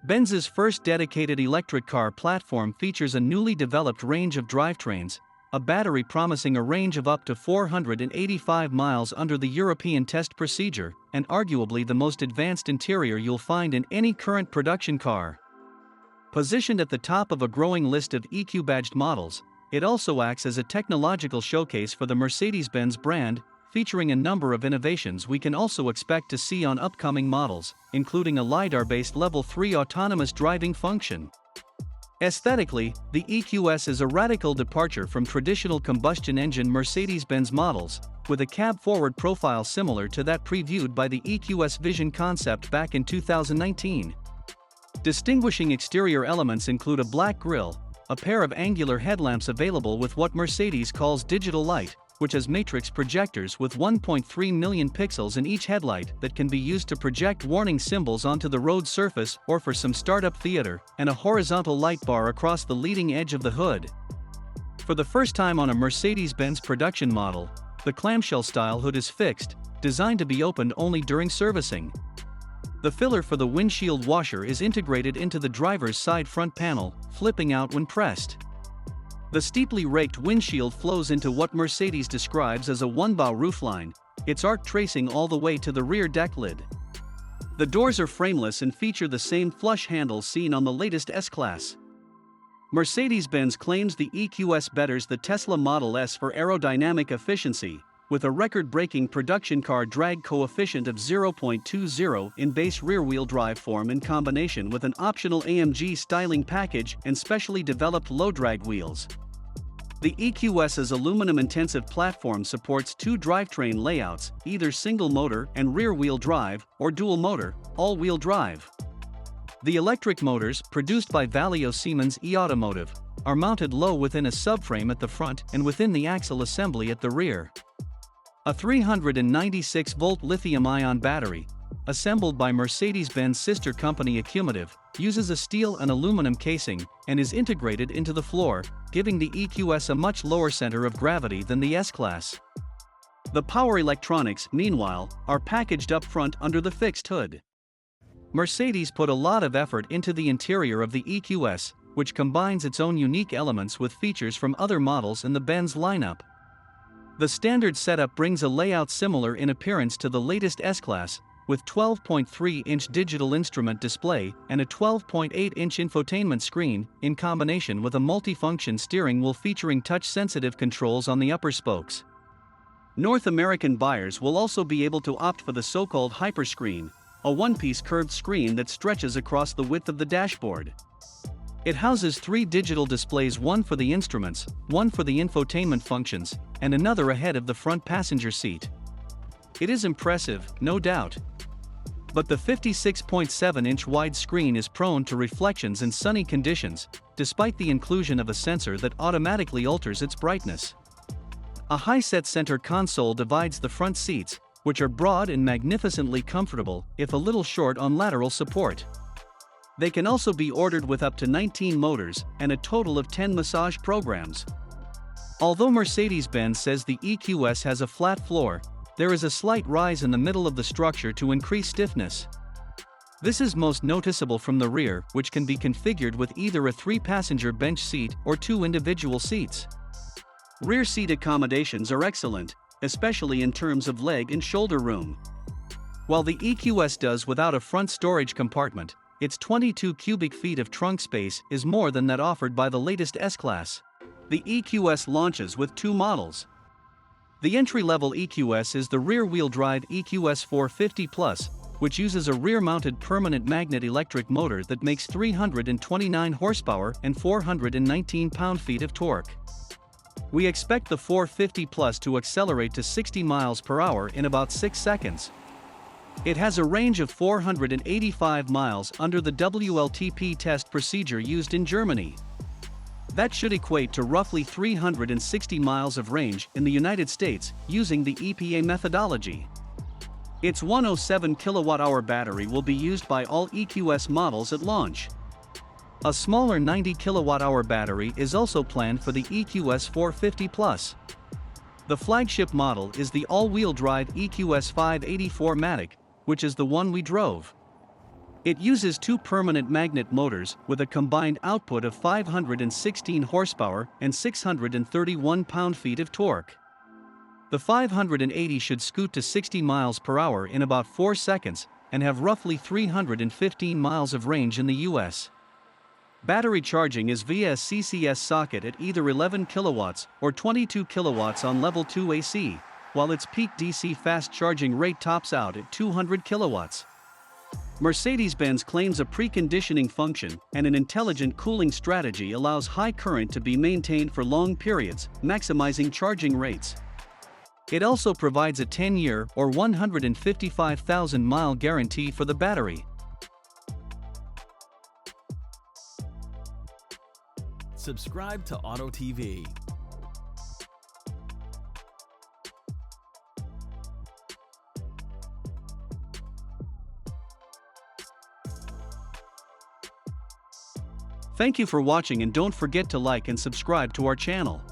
Benz's first dedicated electric car platform features a newly developed range of drivetrains, a battery promising a range of up to 485 miles under the European test procedure, and arguably the most advanced interior you'll find in any current production car. Positioned at the top of a growing list of EQ-badged models, it also acts as a technological showcase for the Mercedes-Benz brand, featuring a number of innovations we can also expect to see on upcoming models, including a LiDAR-based Level 3 autonomous driving function. Aesthetically, the EQS is a radical departure from traditional combustion engine Mercedes-Benz models, with a cab-forward profile similar to that previewed by the EQS Vision concept back in 2019. Distinguishing exterior elements include a black grille, a pair of angular headlamps available with what Mercedes calls digital light, which has matrix projectors with 1.3 million pixels in each headlight that can be used to project warning symbols onto the road surface or for some startup theater, and a horizontal light bar across the leading edge of the hood. For the first time on a Mercedes-Benz production model, the clamshell-style hood is fixed, designed to be opened only during servicing. The filler for the windshield washer is integrated into the driver's side front panel, flipping out when pressed. The steeply raked windshield flows into what Mercedes describes as a one-bow roofline, its arc tracing all the way to the rear deck lid. The doors are frameless and feature the same flush handles seen on the latest S-Class. Mercedes-Benz claims the EQS betters the Tesla Model S for aerodynamic efficiency, with a record-breaking production car drag coefficient of 0.20 in base rear-wheel drive form in combination with an optional AMG styling package and specially developed low-drag wheels. The EQS's aluminum-intensive platform supports two drivetrain layouts, either single-motor and rear-wheel drive, or dual-motor, all-wheel drive. The electric motors, produced by Valeo Siemens e-Automotive, are mounted low within a subframe at the front and within the axle assembly at the rear. A 396-volt lithium-ion battery, assembled by Mercedes-Benz sister company Automotive, uses a steel and aluminum casing and is integrated into the floor, giving the EQS a much lower center of gravity than the S-Class. The power electronics, meanwhile, are packaged up front under the fixed hood. Mercedes put a lot of effort into the interior of the EQS, which combines its own unique elements with features from other models in the Benz lineup. The standard setup brings a layout similar in appearance to the latest S-Class, with 12.3-inch digital instrument display and a 12.8-inch infotainment screen, in combination with a multifunction steering wheel featuring touch-sensitive controls on the upper spokes. North American buyers will also be able to opt for the so-called Hyperscreen, a one-piece curved screen that stretches across the width of the dashboard. It houses three digital displays, one for the instruments, one for the infotainment functions, and another ahead of the front passenger seat. It is impressive, no doubt. But the 56.7-inch wide screen is prone to reflections in sunny conditions, despite the inclusion of a sensor that automatically alters its brightness. A high-set center console divides the front seats, which are broad and magnificently comfortable, if a little short on lateral support. They can also be ordered with up to 19 motors and a total of 10 massage programs. Although Mercedes-Benz says the EQS has a flat floor, there is a slight rise in the middle of the structure to increase stiffness. This is most noticeable from the rear, which can be configured with either a 3-passenger bench seat or 2 individual seats. Rear seat accommodations are excellent, especially in terms of leg and shoulder room. While the EQS does without a front storage compartment, its 22 cubic feet of trunk space is more than that offered by the latest S-Class. The EQS launches with 2 models. The entry-level EQS is the rear-wheel drive EQS 450 Plus, which uses a rear-mounted permanent magnet electric motor that makes 329 horsepower and 419 pound-feet of torque. We expect the 450 Plus to accelerate to 60 miles per hour in about 6 seconds. It has a range of 485 miles under the WLTP test procedure used in Germany. That should equate to roughly 360 miles of range in the United States using the EPA methodology. Its 107 kilowatt-hour battery will be used by all EQS models at launch. A smaller 90 kilowatt-hour battery is also planned for the EQS 450 Plus. The flagship model is the all-wheel drive EQS 584 Matic, which is the one we drove. It uses two permanent magnet motors with a combined output of 516 horsepower and 631 pound-feet of torque. The 580 should scoot to 60 miles per hour in about 4 seconds and have roughly 315 miles of range in the US. Battery charging is via a CCS socket at either 11 kilowatts or 22 kilowatts on level 2 AC, while its peak DC fast charging rate tops out at 200 kilowatts. Mercedes-Benz claims a preconditioning function and an intelligent cooling strategy allows high current to be maintained for long periods, maximizing charging rates. It also provides a 10-year or 155,000-mile guarantee for the battery. Subscribe to Auto TV. Thank you for watching and don't forget to like and subscribe to our channel.